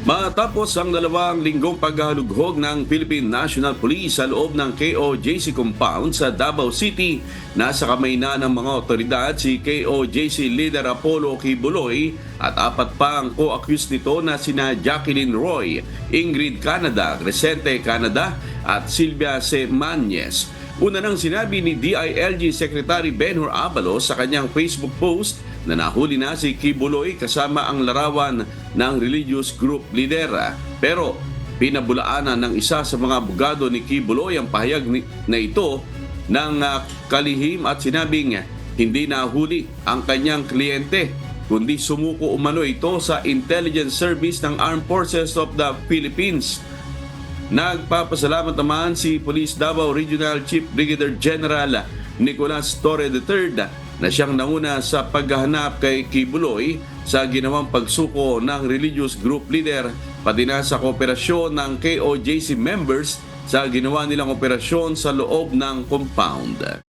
Matapos ang 2 linggong paghalughog ng Philippine National Police sa loob ng KOJC compound sa Davao City, nasa kamay na ng mga otoridad si KOJC leader Apollo Kibuloy at 4 pa ang co-accused nito na sina Jacqueline Roy, Ingrid Canada, Crescente Canada at Silvia Semañez. Una nang sinabi ni DILG Secretary Benhur Abalos sa kanyang Facebook post na nahuli na si Kibuloy kasama ang larawan ng religious group leader. Pero pinabulaanan ng isa sa mga abogado ni Kibuloy ang pahayag na ito ng kalihim at sinabing hindi nahuli ang kanyang kliyente, kundi sumuko umano ito sa intelligence service ng Armed Forces of the Philippines. Nagpapasalamat naman si Police Davao Regional Chief Brigadier General Nicolas Torre III na siyang nauna sa paghahanap kay Kibuloy sa ginawang pagsuko ng religious group leader, pati na sa kooperasyon ng KOJC members sa ginawa nilang operasyon sa loob ng compound.